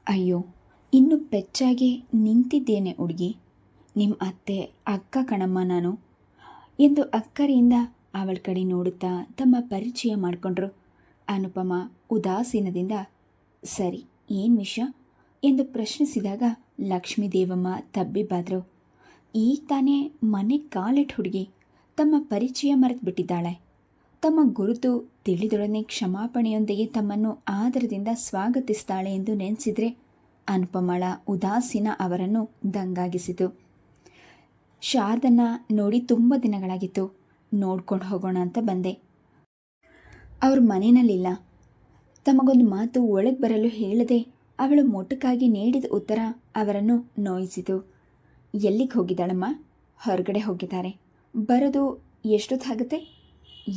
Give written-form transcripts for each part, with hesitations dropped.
ಅಯ್ಯೋ, ಇನ್ನು ಪೆಚ್ಚಾಗಿ ನಿಂತಿದ್ದೇನೆ ಹುಡುಗಿ. ನಿಮ್ಮ ಅತ್ತೆ ಅಕ್ಕ ಕಣಮ್ಮ ನಾನು ಎಂದು ಅಕ್ಕರೆಯಿಂದ ಅವಳ ಕಡೆ ನೋಡುತ್ತಾ ತಮ್ಮ ಪರಿಚಯ ಮಾಡಿಕೊಂಡ್ರು. ಅನುಪಮ ಉದಾಸೀನದಿಂದ ಸರಿ, ಏನು ವಿಷಯ ಎಂದು ಪ್ರಶ್ನಿಸಿದಾಗ ಲಕ್ಷ್ಮೀ ದೇವಮ್ಮ ತಬ್ಬಿಬ್ಬಾದ್ರು. ಈಗ ತಾನೇ ಮನೆ ಕಾಲಿಟ್ಟು ಹುಡುಗಿ ತಮ್ಮ ಪರಿಚಯ ಮರೆತು ಬಿಟ್ಟಿದ್ದಾಳೆ. ತಮ್ಮ ಗುರುತು ತಿಳಿದೊಡನೆ ಕ್ಷಮಾಪಣೆಯೊಂದಿಗೆ ತಮ್ಮನ್ನು ಆದರದಿಂದ ಸ್ವಾಗತಿಸ್ತಾಳೆ ಎಂದು ನೆನೆಸಿದರೆ ಅನುಪಮಳ ಉದಾಸೀನ ಅವರನ್ನು ದಂಗಾಗಿಸಿತು. ಶಾರದನ್ನ ನೋಡಿ ತುಂಬ ದಿನಗಳಾಗಿತ್ತು. ನೋಡ್ಕೊಂಡು ಹೋಗೋಣ ಅಂತ ಬಂದೆ. ಅವ್ರ ಮನೆಯಲ್ಲಿಲ್ಲ. ತಮಗೊಂದು ಮಾತು ಒಳಗೆ ಬರಲು ಹೇಳದೆ ಅವಳು ಮೊಟಕಾಗಿ ನೀಡಿದ ಉತ್ತರ ಅವರನ್ನು ನೋಯಿಸಿತು. ಎಲ್ಲಿಗೆ ಹೋಗಿದ್ದಾಳಮ್ಮ? ಹೊರಗಡೆ ಹೋಗಿದ್ದಾರೆ. ಬರೋದು ಎಷ್ಟೊತ್ತಾಗುತ್ತೆ?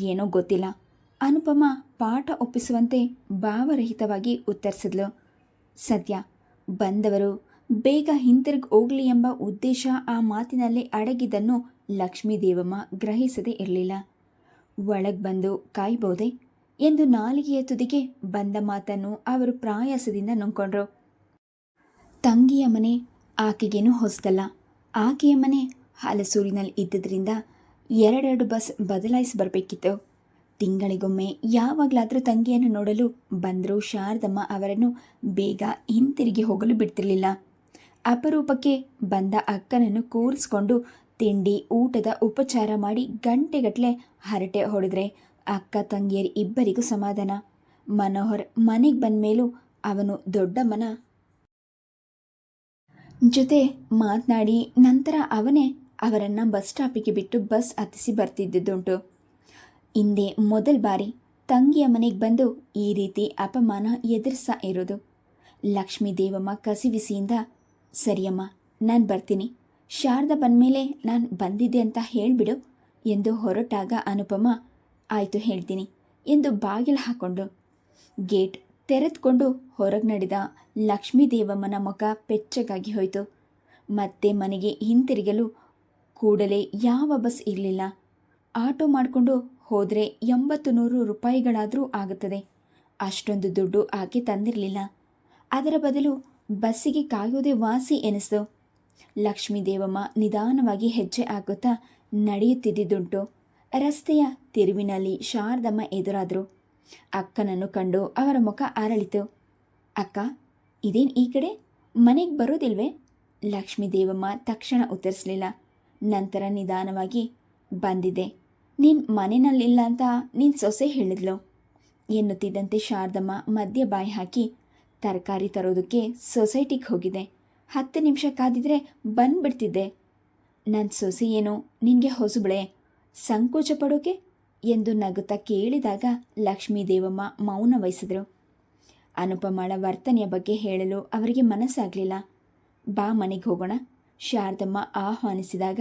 ಏನೋ ಗೊತ್ತಿಲ್ಲ. ಅನುಪಮ ಪಾಠ ಒಪ್ಪಿಸುವಂತೆ ಭಾವರಹಿತವಾಗಿ ಉತ್ತರಿಸಿದ್ಲು. ಸದ್ಯ ಬಂದವರು ಬೇಗ ಹಿಂತಿರುಗಿ ಹೋಗಲಿ ಎಂಬ ಉದ್ದೇಶ ಆ ಮಾತಿನಲ್ಲಿ ಅಡಗಿದ್ದನ್ನು ಲಕ್ಷ್ಮೀ ದೇವಮ್ಮ ಗ್ರಹಿಸದೇ ಇರಲಿಲ್ಲ. ಒಳಗೆ ಬಂದು ಕಾಯ್ಬೋದೆ ಎಂದು ನಾಲಿಗೆಯ ತುದಿಗೆ ಬಂದ ಮಾತನ್ನು ಅವರು ಪ್ರಾಯಾಸದಿಂದ ನುಂಗ್ಕೊಂಡ್ರು. ತಂಗಿಯ ಮನೆ ಆಕೆಗೇನೂ ಹೊಸದಲ್ಲ. ಆಕೆಯ ಮನೆ ಹಲಸೂರಿನಲ್ಲಿ ಇದ್ದಿದ್ದರಿಂದ ಎರಡೆರಡು ಬಸ್ ಬದಲಾಯಿಸಿ ಬರಬೇಕಿತ್ತು. ತಿಂಗಳಿಗೊಮ್ಮೆ ಯಾವಾಗಲಾದರೂ ತಂಗಿಯನ್ನು ನೋಡಲು ಬಂದರೂ ಶಾರದಮ್ಮ ಅವರನ್ನು ಬೇಗ ಹಿಂತಿರುಗಿ ಹೋಗಲು ಬಿಡ್ತಿರಲಿಲ್ಲ. ಅಪರೂಪಕ್ಕೆ ಬಂದ ಅಕ್ಕನನ್ನು ಕೂರಿಸ್ಕೊಂಡು ತಿಂಡಿ ಊಟದ ಉಪಚಾರ ಮಾಡಿ ಗಂಟೆಗಟ್ಟಲೆ ಹರಟೆ ಹೊಡೆದ್ರೆ ಅಕ್ಕ ತಂಗಿಯರು ಇಬ್ಬರಿಗೂ ಸಮಾಧಾನ. ಮನೋಹರ್ ಮನೆಗೆ ಬಂದ ಮೇಲೂ ಅವನು ದೊಡ್ಡಮ್ಮನ ಜೊತೆ ಮಾತನಾಡಿ ನಂತರ ಅವನೇ ಅವರನ್ನು ಬಸ್ ಸ್ಟಾಪಿಗೆ ಬಿಟ್ಟು ಬಸ್ ಹತ್ತಿಸಿ ಬರ್ತಿದ್ದುದುಂಟು. ಹಿಂದೆ ಮೊದಲ ಬಾರಿ ತಂಗಿಯ ಮನೆಗೆ ಬಂದು ಈ ರೀತಿ ಅಪಮಾನ ಎದುರಿಸ್ತಾ ಇರೋದು. ಲಕ್ಷ್ಮೀ ದೇವಮ್ಮ ಕಸಿವಿಸಿಯಿಂದ ಸರಿಯಮ್ಮ, ನಾನು ಬರ್ತೀನಿ. ಶಾರದಾ ಬಂದಮೇಲೆ ನಾನು ಬಂದಿದ್ದೆ ಅಂತ ಹೇಳಿಬಿಡು ಎಂದು ಹೊರಟಾಗ ಅನುಪಮ ಆಯಿತು ಹೇಳ್ತೀನಿ ಎಂದು ಬಾಗಿಲು ಹಾಕ್ಕೊಂಡು ಗೇಟ್ ತೆರೆದುಕೊಂಡು ಹೊರಗೆ ನಡೆದ ಲಕ್ಷ್ಮೀ ದೇವಮ್ಮನ ಮುಖ ಪೆಚ್ಚಗಾಗಿ ಹೋಯಿತು. ಮತ್ತೆ ಮನೆಗೆ ಹಿಂತಿರುಗಲು ಕೂಡಲೇ ಯಾವ ಬಸ್ ಇರಲಿಲ್ಲ. ಆಟೋ ಮಾಡಿಕೊಂಡು ಹೋದರೆ 80-100 ರೂಪಾಯಿಗಳಾದರೂ ಆಗುತ್ತದೆ. ಅಷ್ಟೊಂದು ದುಡ್ಡು ಆಕೆ ತಂದಿರಲಿಲ್ಲ. ಅದರ ಬದಲು ಬಸ್ಸಿಗೆ ಕಾಯೋದೇ ವಾಸಿ ಎನಿಸ್ತು. ಲಕ್ಷ್ಮೀ ದೇವಮ್ಮ ನಿಧಾನವಾಗಿ ಹೆಜ್ಜೆ ಹಾಕುತ್ತಾ ನಡೆಯುತ್ತಿದ್ದುದುಂಟು. ರಸ್ತೆಯ ತಿರುವಿನಲ್ಲಿ ಶಾರದಮ್ಮ ಎದುರಾದರು. ಅಕ್ಕನನ್ನು ಕಂಡು ಅವರ ಮುಖ ಅರಳಿತು. ಅಕ್ಕ, ಇದೇನು ಈ ಕಡೆ? ಮನೆಗೆ ಬರೋದಿಲ್ವೇ? ಲಕ್ಷ್ಮೀ ದೇವಮ್ಮ ತಕ್ಷಣ ಉತ್ತರಿಸಲಿಲ್ಲ. ನಂತರ ನಿಧಾನವಾಗಿ ಬಂದಿದ್ದೆ. ನೀನು ಮನೆಯಲ್ಲಿಲ್ಲ ಅಂತ ನಿನ್ನ ಸೊಸೆ ಹೇಳಿದ್ಲು ಎನ್ನುತ್ತಿದ್ದಂತೆ ಶಾರದಮ್ಮ ಮಧ್ಯ ಬಾಯಿ ಹಾಕಿ ತರಕಾರಿ ತರೋದಕ್ಕೆ ಸೊಸೈಟಿಗೆ ಹೋಗಿದೆ. 10 ನಿಮಿಷ ಕಾದಿದ್ರೆ ಬಂದ್ಬಿಡ್ತಿದ್ದೆ. ನನ್ನ ಸೊಸೆ ಏನೋ ನಿನಗೆ ಹೊಸಬಳೆ, ಸಂಕೋಚ ಪಡೋಕೆ ಎಂದು ನಗುತ್ತಾ ಕೇಳಿದಾಗ ಲಕ್ಷ್ಮೀ ದೇವಮ್ಮ ಮೌನ ವಹಿಸಿದ್ರು. ಅನುಪಮಳ ವರ್ತನೆಯ ಬಗ್ಗೆ ಹೇಳಲು ಅವರಿಗೆ ಮನಸ್ಸಾಗಲಿಲ್ಲ. ಬಾ ಮನೆಗೆ ಹೋಗೋಣ ಶಾರದಮ್ಮ ಆಹ್ವಾನಿಸಿದಾಗ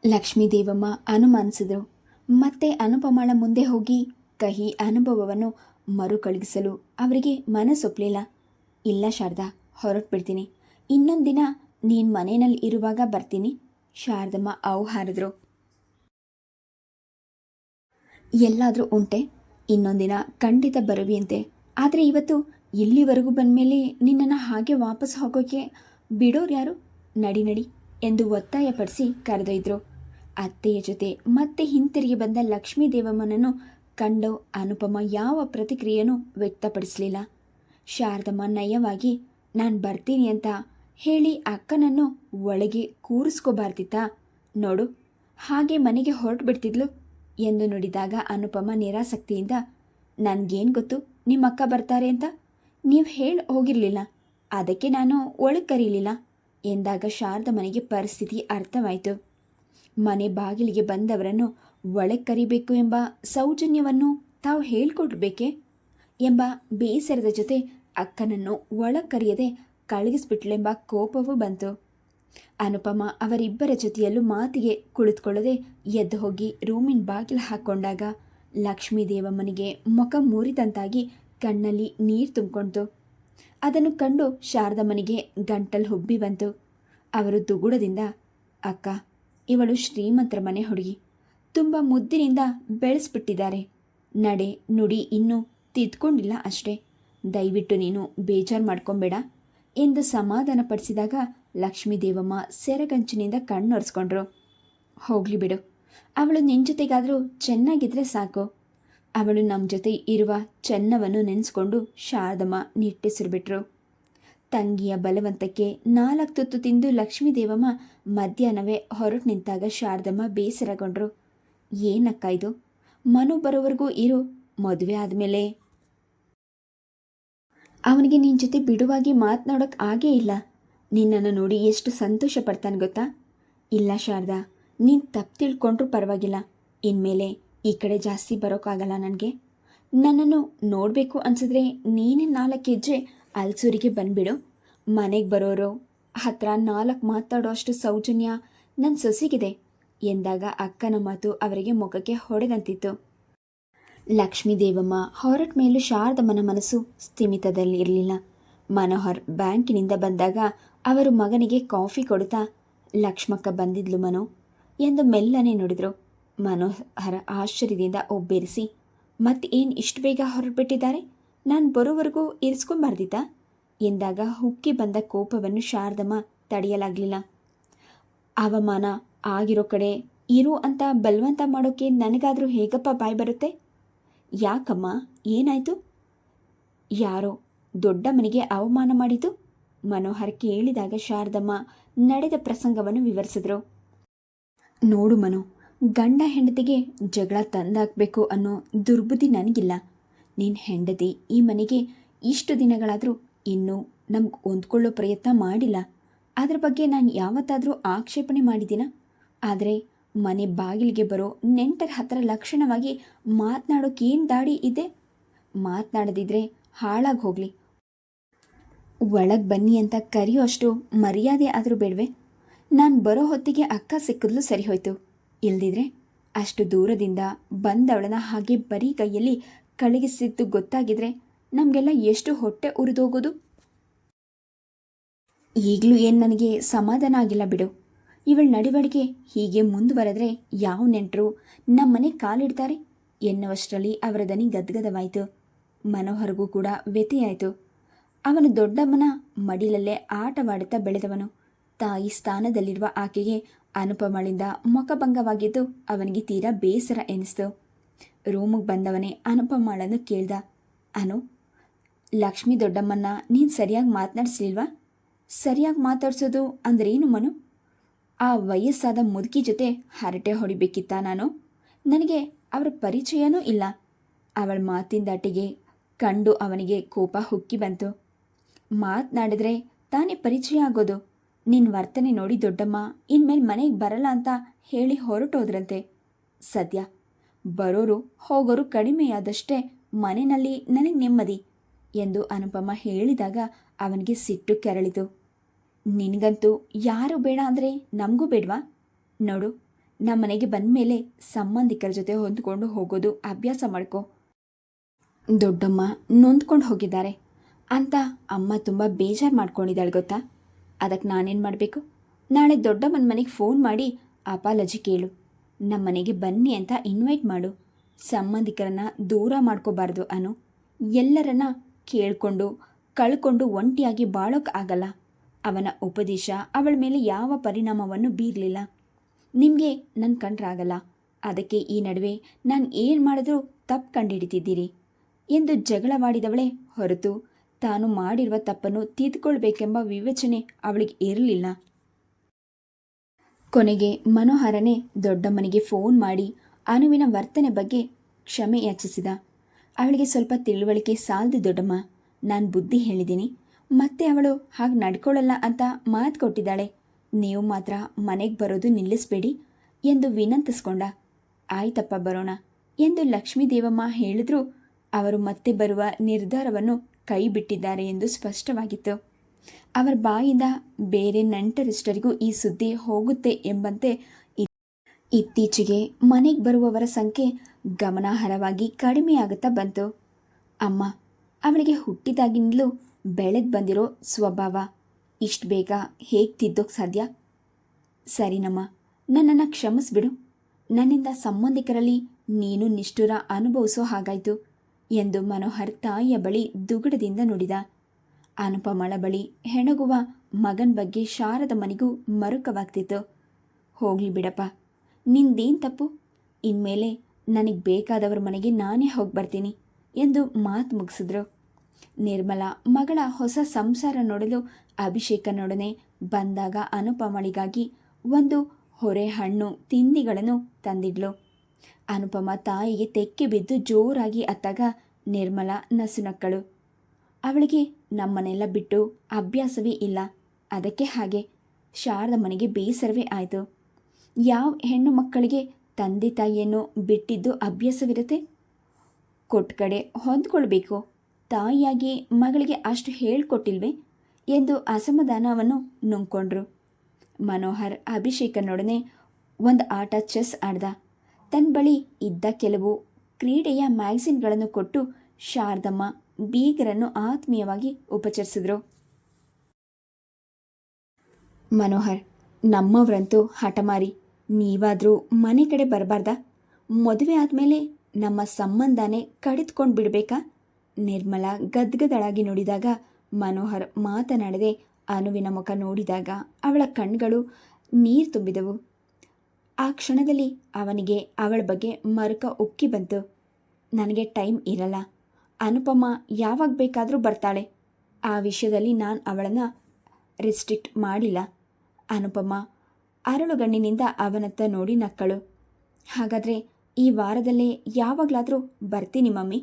ಲಕ್ಷ್ಮೀ ದೇವಮ್ಮ ಅನುಮಾನಿಸಿದ್ರು. ಮತ್ತೆ ಅನುಪಮಳ ಮುಂದೆ ಹೋಗಿ ಕಹಿ ಅನುಭವವನ್ನು ಮರುಕಳುಹಿಸಲು ಅವರಿಗೆ ಮನಸ್ಸೊಪ್ಪಲಿಲ್ಲ. ಇಲ್ಲ ಶಾರದಾ, ಹೊರಟುಬಿಡ್ತೀನಿ. ಇನ್ನೊಂದು ದಿನ ನೀನು ಮನೆಯಲ್ಲಿ ಇರುವಾಗ ಬರ್ತೀನಿ ಶಾರದಮ್ಮ ಹಾರಿದ್ರು. ಎಲ್ಲಾದರೂ ಉಂಟೆ? ಇನ್ನೊಂದಿನ ಖಂಡಿತ ಬರುವಿಯಂತೆ. ಆದರೆ ಇವತ್ತು ಇಲ್ಲಿವರೆಗೂ ಬಂದಮೇಲೆ ನಿನ್ನನ್ನು ಹಾಗೆ ವಾಪಸ್ ಹೋಗೋಕ್ಕೆ ಬಿಡೋರು ಯಾರು? ನಡಿ ನಡಿ ಎಂದು ಒತ್ತಾಯಪಡಿಸಿ ಕರೆದೊಯ್ದರು. ಅತ್ತೆಯ ಜೊತೆ ಮತ್ತೆ ಹಿಂತಿರುಗಿ ಬಂದ ಲಕ್ಷ್ಮೀ ದೇವಮ್ಮನನ್ನು ಕಂಡು ಅನುಪಮ ಯಾವ ಪ್ರತಿಕ್ರಿಯೆಯೂ ವ್ಯಕ್ತಪಡಿಸಲಿಲ್ಲ. ಶಾರದಮ್ಮ ನಯವಾಗಿ ನಾನು ಬರ್ತೀನಿ ಅಂತ ಹೇಳಿ ಅಕ್ಕನನ್ನು ಒಳಗೆ ಕೂರಿಸ್ಕೋಬಾರ್ದಿತ್ತಾ? ನೋಡು, ಹಾಗೆ ಮನೆಗೆ ಹೊರಟು ಬಿಡ್ತಿದ್ಲು ಎಂದು ನುಡಿದಾಗ ಅನುಪಮ ನಿರಾಸಕ್ತಿಯಿಂದ ನನಗೇನು ಗೊತ್ತು ನಿಮ್ಮ ಅಕ್ಕ ಬರ್ತಾರೆ ಅಂತ? ನೀವು ಹೇಳಿ ಹೋಗಿರಲಿಲ್ಲ, ಅದಕ್ಕೆ ನಾನು ಒಳಗೆ ಕರೀಲಿಲ್ಲ ಎಂದಾಗ ಶಾರದಮ್ಮನಿಗೆ ಪರಿಸ್ಥಿತಿ ಅರ್ಥವಾಯಿತು. ಮನೆ ಬಾಗಿಲಿಗೆ ಬಂದವರನ್ನು ಒಳಗೆ ಕರಿಬೇಕು ಎಂಬ ಸೌಜನ್ಯವನ್ನು ತಾವು ಹೇಳ್ಕೊಡ್ಬೇಕೆ ಎಂಬ ಬೇಸರದ ಜೊತೆ ಅಕ್ಕನನ್ನು ಒಳಗೆ ಕರೆಯದೆ ಕಳಗಿಸ್ಬಿಟ್ಲೆಂಬ ಕೋಪವೂ ಬಂತು. ಅನುಪಮ ಅವರಿಬ್ಬರ ಜೊತೆಯಲ್ಲೂ ಮಾತಿಗೆ ಕುಳಿತುಕೊಳ್ಳದೆ ಎದ್ದು ಹೋಗಿ ರೂಮಿನ ಬಾಗಿಲು ಹಾಕ್ಕೊಂಡಾಗ ಲಕ್ಷ್ಮೀ ದೇವಮ್ಮನಿಗೆ ಮುಖ ಮುರಿದಂತಾಗಿ ಕಣ್ಣಲ್ಲಿ ನೀರು ತುಂಬಿಕೊಳ್ತು. ಅದನ್ನು ಕಂಡು ಶಾರದಮ್ಮನಿಗೆ ಗಂಟಲು ಹುಬ್ಬಿ ಬಂತು. ಅವರು ದುಗುಡದಿಂದ ಅಕ್ಕ, ಇವಳು ಶ್ರೀಮಂತರ ಮನೆ ಹುಡುಗಿ, ತುಂಬ ಮುದ್ದಿನಿಂದ ಬೆಳೆಸ್ಬಿಟ್ಟಿದ್ದಾರೆ. ನಡೆ ನುಡಿ ಇನ್ನೂ ತಿದ್ಕೊಂಡಿಲ್ಲ ಅಷ್ಟೇ. ದಯವಿಟ್ಟು ನೀನು ಬೇಜಾರು ಮಾಡ್ಕೊಬೇಡ ಎಂದು ಸಮಾಧಾನಪಡಿಸಿದಾಗ ಲಕ್ಷ್ಮೀದೇವಮ್ಮ ಸೆರಗಂಚಿನಿಂದ ಕಣ್ಣೊರೆಸ್ಕೊಂಡ್ರು. ಹೋಗಲಿ ಬಿಡು, ಅವಳು ನಿನ್ನ ಜೊತೆಗಾದರೂ ಚೆನ್ನಾಗಿದ್ರೆ ಸಾಕು. ಅವಳು ನಮ್ಮ ಜೊತೆ ಇರುವ ಚೆನ್ನವನ್ನು ನೆನೆಸ್ಕೊಂಡು ಶಾರದಮ್ಮ ನಿಟ್ಟುಸಿರುಬಿಟ್ರು. ತಂಗಿಯ ಬಲವಂತಕ್ಕೆ 4 ತುತ್ತು ತಿಂದು ಲಕ್ಷ್ಮೀದೇವಮ್ಮ ಮಧ್ಯಾಹ್ನವೇ ಹೊರಟು ನಿಂತಾಗ ಶಾರದಮ್ಮ ಬೇಸರಗೊಂಡ್ರು. ಏನಕ್ಕ ಇದು, ಮನು ಬರೋವರೆಗೂ ಇರು, ಮದುವೆ ಆದಮೇಲೆ ಅವನಿಗೆ ನಿನ್ನ ಜೊತೆ ಬಿಡುವಾಗಿ ಮಾತನಾಡೋಕೆ ಆಗೇ ಇಲ್ಲ. ನಿನ್ನನ್ನು ನೋಡಿ ಎಷ್ಟು ಸಂತೋಷ ಪಡ್ತಾನೆ ಗೊತ್ತಾ? ಇಲ್ಲ ಶಾರದಾ, ನೀನು ತಪ್ಪು ತಿಳ್ಕೊಂಡ್ರೂ ಪರವಾಗಿಲ್ಲ. ಇನ್ಮೇಲೆ ಈ ಕಡೆ ಜಾಸ್ತಿ ಬರೋಕ್ಕಾಗಲ್ಲ ನನಗೆ. ನನ್ನನ್ನು ನೋಡಬೇಕು ಅನಿಸಿದ್ರೆ ನೀನೇ 4 ಹೆಜ್ಜೆ ಅಲ್ಸೂರಿಗೆ ಬಂದುಬಿಡು. ಮನೆಗೆ ಬರೋರು ಹತ್ರ 4 ಮಾತಾಡೋ ಅಷ್ಟು ಸೌಜನ್ಯ ನನ್ನ ಸೊಸೆಗಿದೆ ಎಂದಾಗ ಅಕ್ಕನ ಮಾತು ಅವರಿಗೆ ಮುಖಕ್ಕೆ ಹೊಡೆದಂತಿತ್ತು. ಲಕ್ಷ್ಮೀದೇವಮ್ಮ ಹೊರಟ ಮೇಲೂ ಶಾರದಮ್ಮನ ಮನಸ್ಸು ಸ್ಥಿಮಿತದಲ್ಲಿರಲಿಲ್ಲ. ಮನೋಹರ್ ಬ್ಯಾಂಕಿನಿಂದ ಬಂದಾಗ ಅವರು ಮಗನಿಗೆ ಕಾಫಿ ಕೊಡುತ್ತಾ, ಲಕ್ಷ್ಮಕ್ಕ ಬಂದಿದ್ಲು ಮನು ಎಂದು ಮೆಲ್ಲನೆ ನುಡಿದ್ರು. ಮನೋಹರ ಆಶ್ಚರ್ಯದಿಂದ ಒಬ್ಬೆರಿಸಿ, ಮತ್ತೆ ಏನು ಇಷ್ಟು ಬೇಗ ಹೊರಬಿಟ್ಟಿದ್ದಾರೆ, ನಾನು ಬರೋವರೆಗೂ ಇರಿಸ್ಕೊಂಬಾರ್ದಿದ್ದ ಎಂದಾಗ ಹುಕ್ಕಿ ಬಂದ ಕೋಪವನ್ನು ಶಾರದಮ್ಮ ತಡೆಯಲಾಗಲಿಲ್ಲ. ಅವಮಾನ ಆಗಿರೋ ಕಡೆ ಇರು ಅಂತ ಬಲವಂತ ಮಾಡೋಕ್ಕೆ ನನಗಾದರೂ ಹೇಗಪ್ಪ ಬಾಯಿ ಬರುತ್ತೆ? ಯಾಕಮ್ಮ, ಏನಾಯಿತು? ಯಾರೋ ದೊಡ್ಡಮ್ಮನಿಗೆ ಅವಮಾನ ಮಾಡಿತು? ಮನೋಹರ್ ಕೇಳಿದಾಗ ಶಾರದಮ್ಮ ನಡೆದ ಪ್ರಸಂಗವನ್ನು ವಿವರಿಸಿದ್ರು. ನೋಡು ಮನು, ಗಂಡ ಹೆಂಡತಿಗೆ ಜಗಳ ತಂದಾಕಬೇಕು ಅನ್ನೋ ದುರ್ಬುದ್ಧಿ ನನಗಿಲ್ಲ. ನಿನ್ನ ಹೆಂಡತಿ ಈ ಮನೆಗೆ ಇಷ್ಟು ದಿನಗಳಾದರೂ ಇನ್ನೂ ನಮ್ಗೆ ಹೊಂದ್ಕೊಳ್ಳೋ ಪ್ರಯತ್ನ ಮಾಡಿಲ್ಲ. ಅದ್ರ ಬಗ್ಗೆ ನಾನು ಯಾವತ್ತಾದರೂ ಆಕ್ಷೇಪಣೆ ಮಾಡಿದ್ದೀನ? ಆದರೆ ಮನೆ ಬಾಗಿಲಿಗೆ ಬರೋ ನೆಂಟರ ಹತ್ರ ಲಕ್ಷಣವಾಗಿ ಮಾತನಾಡೋಕ್ಕೇನು ದಾಡಿ ಇದೆ? ಮಾತನಾಡದಿದ್ರೆ ಹಾಳಾಗಿ ಹೋಗಲಿ, ಒಳಗೆ ಬನ್ನಿ ಅಂತ ಕರೆಯೋ ಅಷ್ಟು ಮರ್ಯಾದೆ ಆದರೂ ಬೇಡವೆ? ನಾನು ಬರೋ ಹೊತ್ತಿಗೆ ಅಕ್ಕ ಸಿಕ್ಕಿದ್ಲು ಸರಿ ಹೋಯ್ತು. ಇಲ್ದಿದ್ರೆ ಅಷ್ಟು ದೂರದಿಂದ ಬಂದವಳನ್ನ ಹಾಗೆ ಬರೀ ಕೈಯಲ್ಲಿ ಕಳಗಿಸಿದ್ದು ಗೊತ್ತಾಗಿದ್ರೆ ನಮಗೆಲ್ಲ ಎಷ್ಟು ಹೊಟ್ಟೆ ಉರಿದೋಗೋದು. ಈಗಲೂ ಏನು ನನಗೆ ಸಮಾಧಾನ ಆಗಿಲ್ಲ ಬಿಡು. ಇವಳ ನಡವಳಿಕೆ ಹೀಗೆ ಮುಂದುವರೆದ್ರೆ ಯಾವ ನೆಂಟರು ನಮ್ಮ ಮನೆಗೆ ಕಾಲಿಡ್ತಾರೆ ಎನ್ನುವಷ್ಟರಲ್ಲಿ ಅವರ ದನಿ ಗದ್ಗದವಾಯಿತು. ಮನೋಹರ್ಗೂ ಕೂಡ ವ್ಯಥೆಯಾಯಿತು. ಅವನು ದೊಡ್ಡಮ್ಮನ ಮಡಿಲಲ್ಲೇ ಆಟವಾಡುತ್ತಾ ಬೆಳೆದವನು. ತಾಯಿ ಸ್ಥಾನದಲ್ಲಿರುವ ಆಕೆಗೆ ಅನುಪಮಳಿಂದ ಮುಖಭಂಗವಾಗಿದ್ದು ಅವನಿಗೆ ತೀರಾ ಬೇಸರ ಎನಿಸ್ತು. ರೂಮಿಗೆ ಬಂದವನೇ ಅನುಪಮಳನ್ನು ಕೇಳ್ದ, ಅನು, ಲಕ್ಷ್ಮಿ ದೊಡ್ಡಮ್ಮನ್ನ ನೀನು ಸರಿಯಾಗಿ ಮಾತನಾಡಿಸ್ಲಿಲ್ವಾ? ಸರಿಯಾಗಿ ಮಾತಾಡ್ಸೋದು ಅಂದ್ರೇನು ಮನು? ಆ ವಯಸ್ಸಾದ ಮುದುಕಿ ಜೊತೆ ಹರಟೆ ಹೊಡಿಬೇಕಿತ್ತ ನಾನು? ನನಗೆ ಅವರ ಪರಿಚಯನೂ ಇಲ್ಲ. ಅವಳ ಮಾತಿಂದಾಟಿಗೆ ಕಂಡು ಅವನಿಗೆ ಕೋಪ ಹುಕ್ಕಿ ಬಂತು. ಮಾತನಾಡಿದ್ರೆ ತಾನೇ ಪರಿಚಯ ಆಗೋದು. ನಿನ್ನ ವರ್ತನೆ ನೋಡಿ ದೊಡ್ಡಮ್ಮ ಇನ್ಮೇಲೆ ಮನೆಗೆ ಬರಲ್ಲ ಅಂತ ಹೇಳಿ ಹೊರಟೋದ್ರಂತೆ. ಸದ್ಯ ಬರೋರು ಹೋಗೋರು ಕಡಿಮೆಯಾದಷ್ಟೇ ಮನೆಯಲ್ಲಿ ನನಗೆ ನೆಮ್ಮದಿ ಎಂದು ಅನುಪಮ ಹೇಳಿದಾಗ ಅವನಿಗೆ ಸಿಟ್ಟು ಕೆರಳಿತು. ನಿನಗಂತೂ ಯಾರು ಬೇಡ ಅಂದರೆ ನಮಗೂ ಬೇಡವಾ? ನೋಡು, ನಮ್ಮ ಮನೆಗೆ ಬಂದ ಮೇಲೆ ಸಂಬಂಧಿಕರ ಜೊತೆ ಹೊಂದ್ಕೊಂಡು ಹೋಗೋದು ಅಭ್ಯಾಸ ಮಾಡ್ಕೊ. ದೊಡ್ಡಮ್ಮ ನೊಂದ್ಕೊಂಡು ಹೋಗಿದ್ದಾರೆ ಅಂತ ಅಮ್ಮ ತುಂಬ ಬೇಜಾರು ಮಾಡ್ಕೊಂಡಿದ್ದಾಳೆ ಗೊತ್ತಾ? ಅದಕ್ಕೆ ನಾನೇನು ಮಾಡಬೇಕು? ನಾಳೆ ದೊಡ್ಡಮ್ಮನ ಮನೆಗೆ ಫೋನ್ ಮಾಡಿ ಅಪಾಲಜಿ ಕೇಳು. ನಮ್ಮ ಮನೆಗೆ ಬನ್ನಿ ಅಂತ ಇನ್ವೈಟ್ ಮಾಡು. ಸಂಬಂಧಿಕರನ್ನು ದೂರ ಮಾಡ್ಕೋಬಾರ್ದು ಅನು. ಎಲ್ಲರನ್ನ ಕೇಳಿಕೊಂಡು ಕಳ್ಕೊಂಡು ಒಂಟಿಯಾಗಿ ಬಾಳೋಕೆ ಆಗಲ್ಲ. ಅವನ ಉಪದೇಶ ಅವಳ ಮೇಲೆ ಯಾವ ಪರಿಣಾಮವನ್ನು ಬೀರಲಿಲ್ಲ. ನಿಮಗೆ ನನ್ನ ಕಂಡ್ರಾಗಲ್ಲ, ಅದಕ್ಕೆ ಈ ನಡುವೆ ನಾನು ಏನು ಮಾಡಿದ್ರೂ ತಪ್ಪು ಕಂಡುಹಿಡಿತಿದ್ದೀರಿ ಎಂದು ಜಗಳವಾಡಿದವಳೇ ಹೊರತು ತಾನು ಮಾಡಿರುವ ತಪ್ಪನ್ನು ತಿದ್ದುಕೊಳ್ಬೇಕೆಂಬ ವಿವೇಚನೆ ಅವಳಿಗೆ ಇರಲಿಲ್ಲ. ಕೊನೆಗೆ ಮನೋಹರನೇ ದೊಡ್ಡಮ್ಮನಿಗೆ ಫೋನ್ ಮಾಡಿ ಅನುವಿನ ವರ್ತನೆ ಬಗ್ಗೆ ಕ್ಷಮೆ ಯಾಚಿಸಿದ. ಅವಳಿಗೆ ಸ್ವಲ್ಪ ತಿಳುವಳಿಕೆ ಸಾಲದು ದೊಡ್ಡಮ್ಮ, ನಾನು ಬುದ್ಧಿ ಹೇಳಿದ್ದೀನಿ, ಮತ್ತೆ ಅವಳು ಹಾಗೆ ನಡ್ಕೊಳ್ಳಲ್ಲ ಅಂತ ಮಾತು ಕೊಟ್ಟಿದ್ದಾಳೆ. ನೀವು ಮಾತ್ರ ಮನೆಗೆ ಬರೋದು ನಿಲ್ಲಿಸಬೇಡಿ ಎಂದು ವಿನಂತಿಸ್ಕೊಂಡ. ಆಯ್ತಪ್ಪ ಬರೋಣ ಎಂದು ಲಕ್ಷ್ಮೀದೇವಮ್ಮ ಹೇಳಿದ್ರು. ಅವರು ಮತ್ತೆ ಬರುವ ನಿರ್ಧಾರವನ್ನು ಕೈ ಬಿಟ್ಟಿದ್ದಾರೆ ಎಂದು ಸ್ಪಷ್ಟವಾಗಿತ್ತು. ಅವರ ಬಾಯಿಂದ ಬೇರೆ ನೆಂಟರಿಷ್ಟರಿಗೂ ಈ ಸುದ್ದಿ ಹೋಗುತ್ತೆ ಎಂಬಂತೆ ಇತ್ತೀಚೆಗೆ ಮನೆಗೆ ಬರುವವರ ಸಂಖ್ಯೆ ಗಮನಾರ್ಹವಾಗಿ ಕಡಿಮೆಯಾಗುತ್ತಾ ಬಂತು. ಅಮ್ಮ, ಅವಳಿಗೆ ಹುಟ್ಟಿದಾಗಿಂದಲೂ ಬೆಳೆದು ಬಂದಿರೋ ಸ್ವಭಾವ ಇಷ್ಟು ಬೇಗ ಹೇಗೆ ತಿದ್ದೋಕ್ಕೆ ಸಾಧ್ಯ? ಸರಿನಮ್ಮ, ನನ್ನನ್ನು ಕ್ಷಮಿಸ್ಬಿಡು. ನನ್ನಿಂದ ಸಂಬಂಧಿಕರಲ್ಲಿ ನೀನು ನಿಷ್ಠುರ ಅನುಭವಿಸೋ ಹಾಗಾಯಿತು. ಎಂದು ಮನೋಹರ್ ತಾಯಿಯ ಬಳಿ ದುಗುಡದಿಂದ ನುಡಿದ. ಅನುಪಮಳ ಬಳಿ ಹೆಣಗುವ ಮಗನ ಬಗ್ಗೆ ಶಾರದ ಮನೆಗೂ ಮರುಕವಾಗ್ತಿತ್ತು. ಹೋಗ್ಲಿ ಬಿಡಪ್ಪ, ನಿಂದೇನು ತಪ್ಪು? ಇನ್ಮೇಲೆ ನನಗೆ ಬೇಕಾದವ್ರ ಮನೆಗೆ ನಾನೇ ಹೋಗಿ ಬರ್ತೀನಿ ಎಂದು ಮಾತು ಮುಗಿಸಿದ್ರು. ನಿರ್ಮಲಾ ಮಗಳ ಹೊಸ ಸಂಸಾರ ನೋಡಲು ಅಭಿಷೇಕನೊಡನೆ ಬಂದಾಗ ಅನುಪಮಳಿಗಾಗಿ ಒಂದು ಹೊರೆ ಹಣ್ಣು ತಿಂಡಿಗಳನ್ನು ತಂದಿಡ್ಲು. ಅನುಪಮ ತಾಯಿಗೆ ತೆಕ್ಕೆ ಬಿದ್ದು ಜೋರಾಗಿ ಅತ್ತಾಗ ನಿರ್ಮಲಾ ನಸುನಕ್ಕಳು. ಅವಳಿಗೆ ನಮ್ಮನ್ನೆಲ್ಲ ಬಿಟ್ಟು ಅಭ್ಯಾಸವೇ ಇಲ್ಲ, ಅದಕ್ಕೆ ಹಾಗೆ. ಶಾರದ ಮನೆಗೆ ಬೇಸರವೇ ಆಯಿತು. ಯಾವ ಹೆಣ್ಣು ಮಕ್ಕಳಿಗೆ ತಂದೆ ತಾಯಿಯನ್ನು ಬಿಟ್ಟಿದ್ದು ಅಭ್ಯಾಸವಿರುತ್ತೆ? ಕೊಟ್ಟ ಕಡೆ ಹೊಂದ್ಕೊಳ್ಬೇಕು. ತಾಯಿಯಾಗಿ ಮಗಳಿಗೆ ಅಷ್ಟು ಹೇಳ್ಕೊಟ್ಟಿಲ್ವೇ ಎಂದು ಅಸಮಾಧಾನವನ್ನು ನುಂಗ್ಕೊಂಡ್ರು. ಮನೋಹರ್ ಅಭಿಷೇಕನೊಡನೆ ಒಂದು ಆಟ ಚೆಸ್ ಆಡ್ದ. ತನ್ನ ಬಳಿ ಇದ್ದ ಕೆಲವು ಕ್ರೀಡೆಯ ಮ್ಯಾಗಝಿನ್ಗಳನ್ನು ಕೊಟ್ಟು ಶಾರದಮ್ಮ ಬೀಗರನ್ನು ಆತ್ಮೀಯವಾಗಿ ಉಪಚರಿಸಿದ್ರು. ಮನೋಹರ್, ನಮ್ಮವರಂತೂ ಹಠಮಾರಿ. ನೀವಾದರೂ ಮನೆ ಕಡೆ ಬರಬಾರ್ದಾ? ಮದುವೆ ಆದಮೇಲೆ ನಮ್ಮ ಸಂಬಂಧನೇ ಕಡಿದುಕೊಂಡು ಬಿಡಬೇಕಾ? ನಿರ್ಮಲಾ ಗದ್ಗದಳಾಗಿ ನುಡಿದಾಗ ಮನೋಹರ್ ಮಾತನಾಡದೆ ಅನುವಿನ ಮುಖ ನೋಡಿದಾಗ ಅವಳ ಕಣ್ಗಳು ನೀರು ತುಂಬಿದವು. ಆ ಕ್ಷಣದಲ್ಲಿ ಅವನಿಗೆ ಅವಳ ಬಗ್ಗೆ ಮರುಕ ಉಕ್ಕಿ ಬಂತು. ನನಗೆ ಟೈಮ್ ಇರಲ್ಲ. ಅನುಪಮ ಯಾವಾಗ ಬೇಕಾದರೂ ಬರ್ತಾಳೆ. ಆ ವಿಷಯದಲ್ಲಿ ನಾನು ಅವಳನ್ನು ರಿಸ್ಟ್ರಿಕ್ಟ್ ಮಾಡಿಲ್ಲ. ಅನುಪಮ ಅರಳುಗಣ್ಣಿನಿಂದ ಅವನತ್ತ ನೋಡಿ ನಕ್ಕಳು. ಹಾಗಾದರೆ ಈ ವಾರದಲ್ಲೇ ಯಾವಾಗಲಾದರೂ ಬರ್ತೀನಿ ಮಮ್ಮಿ.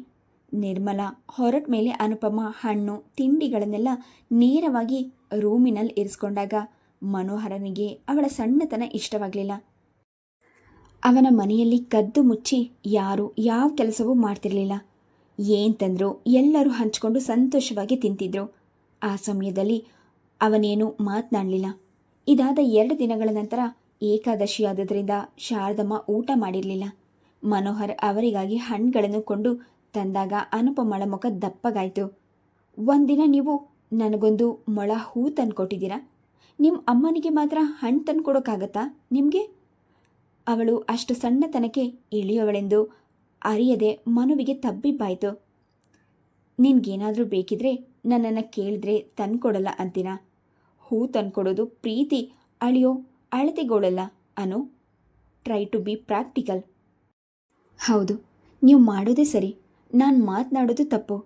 ನಿರ್ಮಲಾ ಹೊರಟ ಮೇಲೆ ಅನುಪಮ ಹಣ್ಣು ತಿಂಡಿಗಳನ್ನೆಲ್ಲ ನೇರವಾಗಿ ರೂಮಿನಲ್ಲಿ ಇರಿಸ್ಕೊಂಡಾಗ ಮನೋಹರನಿಗೆ ಅವಳ ಸಣ್ಣತನ ಇಷ್ಟವಾಗಲಿಲ್ಲ. ಅವನ ಮನೆಯಲ್ಲಿ ಕದ್ದು ಮುಚ್ಚಿ ಯಾರು ಯಾವ ಕೆಲಸವೂ ಮಾಡ್ತಿರಲಿಲ್ಲ. ಏನು ತಂದರೂ ಎಲ್ಲರೂ ಹಂಚಿಕೊಂಡು ಸಂತೋಷವಾಗಿ ತಿಂತಿದ್ರು. ಆ ಸಮಯದಲ್ಲಿ ಅವನೇನು ಮಾತನಾಡಲಿಲ್ಲ. ಇದಾದ 2 ದಿನಗಳ ನಂತರ ಏಕಾದಶಿ ಆದದ್ರಿಂದ ಶಾರದಮ್ಮ ಊಟ ಮಾಡಿರಲಿಲ್ಲ. ಮನೋಹರ್ ಅವರಿಗಾಗಿ ಹಣ್ಣುಗಳನ್ನು ಕೊಂಡು ತಂದಾಗ ಅನುಪಮಳ ಮುಖ ದಪ್ಪಗಾಯಿತು. ಒಂದಿನ ನೀವು ನನಗೊಂದು ಮೊಳ ಹೂ ತಂದುಕೊಟ್ಟಿದ್ದೀರಾ, ನಿಮ್ಮ ಅಮ್ಮನಿಗೆ ಮಾತ್ರ ಹಣ್ಣು ತಂದು ಕೊಡೋಕ್ಕಾಗತ್ತಾ ನಿಮಗೆ? ಅವಳು ಅಷ್ಟು ಸಣ್ಣತನಕ್ಕೆ ಇಳಿಯವಳೆಂದು ಅರಿಯದೆ ಮನುವಿಗೆ ತಬ್ಬಿಬ್ಬಾಯಿತು. ನಿನ್ಗೇನಾದರೂ ಬೇಕಿದ್ರೆ ನನ್ನನ್ನು ಕೇಳಿದ್ರೆ ತಂದುಕೊಡಲ್ಲ ಅಂತೀನ? ಹೂ ತಂದುಕೊಡೋದು ಪ್ರೀತಿ ಅಳಿಯೋ ಅಳತೆಗೋಳಲ್ಲ Anu. Try to be practical. ಹೌದು, ನೀವು ಮಾಡೋದೇ ಸರಿ. ನಾನು ಮಾತನಾಡೋದು ತಪ್ಪು.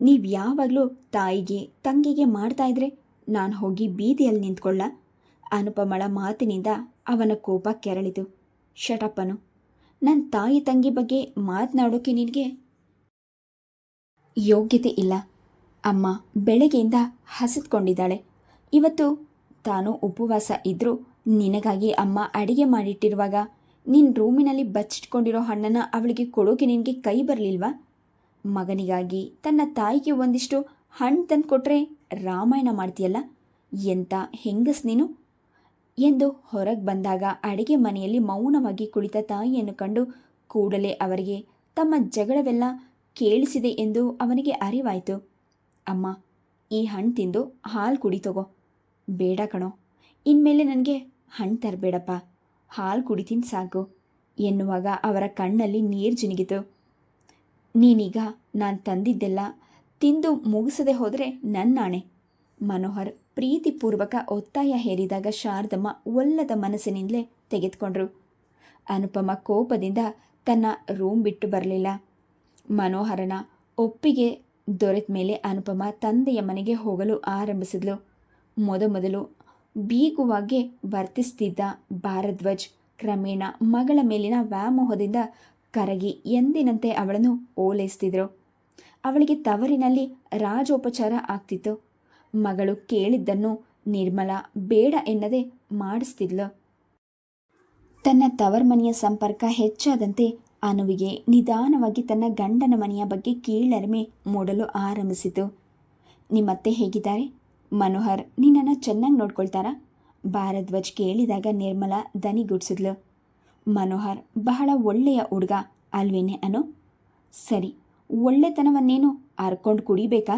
ನೀವು ಯಾವಾಗಲೂ ತಾಯಿಗೆ ತಂಗಿಗೆ ಮಾಡ್ತಾಯಿದ್ರೆ ನಾನು ಹೋಗಿ ಬೀದಿಯಲ್ಲಿ ನಿಂತ್ಕೊಳ್ಳ? ಅನುಪಮಳ ಮಾತಿನಿಂದ ಅವನ ಕೋಪ ಕೆರಳಿತು. ಶಟಪ್ಪನು, ನನ್ನ ತಾಯಿ ತಂಗಿ ಬಗ್ಗೆ ಮಾತನಾಡೋಕೆ ನಿನಗೆ ಯೋಗ್ಯತೆ ಇಲ್ಲ. ಅಮ್ಮ ಬೆಳಗ್ಗೆಯಿಂದ ಹಸಿದ್ಕೊಂಡಿದ್ದಾಳೆ. ಇವತ್ತು ತಾನು ಉಪವಾಸ ಇದ್ದರೂ ನಿನಗಾಗಿ ಅಮ್ಮ ಅಡಿಗೆ ಮಾಡಿಟ್ಟಿರುವಾಗ ನಿನ್ನ ರೂಮಿನಲ್ಲಿ ಬಚ್ಚಿಟ್ಕೊಂಡಿರೋ ಹಣ್ಣನ್ನು ಅವಳಿಗೆ ಕೊಡೋಕೆ ನಿನಗೆ ಕೈ ಬರಲಿಲ್ವಾ? ಮಗನಿಗಾಗಿ ತನ್ನ ತಾಯಿಗೆ ಒಂದಿಷ್ಟು ಹಣ್ಣು ತಂದು ಕೊಟ್ಟರೆ ರಾಮಾಯಣ ಮಾಡ್ತೀಯಲ್ಲ, ಎಂಥ ಹೆಂಗಸ್ ನೀನು ಎಂದು ಹೊರಗೆ ಬಂದಾಗ ಅಡಿಗೆ ಮನೆಯಲ್ಲಿ ಮೌನವಾಗಿ ಕುಳಿತ ತಾಯಿಯನ್ನು ಕಂಡು ಕೂಡಲೇ ಅವರಿಗೆ ತಮ್ಮ ಜಗಳವೆಲ್ಲ ಕೇಳಿಸಿದೆ ಎಂದು ಅವನಿಗೆ ಅರಿವಾಯಿತು. ಅಮ್ಮ, ಈ ಹಣ್ಣು ತಿಂದು ಹಾಲು ಕುಡಿ ತಗೋ. ಬೇಡ ಕಣೋ, ಇನ್ಮೇಲೆ ನನಗೆ ಹಣ್ಣು ತರಬೇಡಪ್ಪ, ಹಾಲು ಕುಡಿತೀನಿ ಸಾಕು ಎನ್ನುವಾಗ ಅವರ ಕಣ್ಣಲ್ಲಿ ನೀರು ಜಿನುಗಿತು. ನೀನೀಗ ನಾನು ತಂದಿದ್ದೆಲ್ಲ ತಿಂದು ಮುಗಿಸದೆ ಹೋದರೆ ನನ್ನಾಣೆ. ಮನೋಹರ್ ಪ್ರೀತಿಪೂರ್ವಕ ಒತ್ತಾಯ ಹೇರಿದಾಗ ಶಾರದಮ್ಮ ಒಲ್ಲದ ಮನಸ್ಸಿನಿಂದಲೇ ತೆಗೆದುಕೊಂಡ್ರು. ಅನುಪಮ ಕೋಪದಿಂದ ತನ್ನ ರೂಮ್ ಬಿಟ್ಟು ಬರಲಿಲ್ಲ. ಮನೋಹರನ ಒಪ್ಪಿಗೆ ದೊರೆತ ಮೇಲೆ ಅನುಪಮ ತಂದೆಯ ಮನೆಗೆ ಹೋಗಲು ಆರಂಭಿಸಿದ್ಲು. ಮೊದಮೊದಲು ಬೀಗುವಾಗೆ ವರ್ತಿಸ್ತಿದ್ದ ಭಾರದ್ವಾಜ್ ಕ್ರಮೇಣ ಮಗಳ ಮೇಲಿನ ವ್ಯಾಮೋಹದಿಂದ ಕರಗಿ ಎಂದಿನಂತೆ ಅವಳನ್ನು ಓಲೈಸ್ತಿದ್ರು. ಅವಳಿಗೆ ತವರಿನಲ್ಲಿ ರಾಜೋಪಚಾರ ಆಗ್ತಿತ್ತು. ಮಗಳು ಕೇಳಿದ್ದನ್ನು ನಿರ್ಮಲಾ ಬೇಡ ಎನ್ನದೆ ಮಾಡಿಸ್ತಿದ್ಲು. ತನ್ನ ತವರ್ಮನೆಯ ಸಂಪರ್ಕ ಹೆಚ್ಚಾದಂತೆ ಅನುವಿಗೆ ನಿಧಾನವಾಗಿ ತನ್ನ ಗಂಡನ ಮನೆಯ ಬಗ್ಗೆ ಕೀಳರಿಮೆ ಮೂಡಲು ಆರಂಭಿಸಿತು. ನಿಮ್ಮತ್ತೆ ಹೇಗಿದ್ದಾರೆ? ಮನೋಹರ್ ನಿನ್ನನ್ನು ಚೆನ್ನಾಗಿ ನೋಡ್ಕೊಳ್ತಾರಾ? ಭಾರದ್ವಾಜ್ ಕೇಳಿದಾಗ ನಿರ್ಮಲಾ ದನಿಗುಡ್ಸಿದ್ಲು. ಮನೋಹರ್ ಬಹಳ ಒಳ್ಳೆಯ ಹುಡುಗ ಅಲ್ವೇನೆ ಅನು? ಸರಿ, ಒಳ್ಳೆತನವನ್ನೇನು ಅರ್ಕೊಂಡು ಕುಡಿಬೇಕಾ?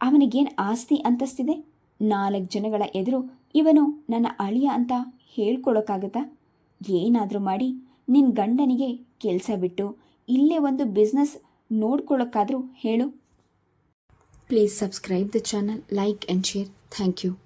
ಅವನಿಗೇನು ಆಸ್ತಿ ಅಂತಸ್ತಿದೆ? 4 ಜನಗಳ ಎದುರು ಇವನು ನನ್ನ ಅಳಿಯ ಅಂತ ಹೇಳ್ಕೊಳಕ್ಕಾಗತ್ತಾ? ಏನಾದರೂ ಮಾಡಿ ನಿನ್ನ ಗಂಡನಿಗೆ ಕೆಲಸ ಬಿಟ್ಟು ಇಲ್ಲೇ ಒಂದು ಬಿಸ್ನೆಸ್ ನೋಡ್ಕೊಳ್ಳೋಕ್ಕಾದರೂ ಹೇಳು. Please subscribe the channel, like and share. Thank you.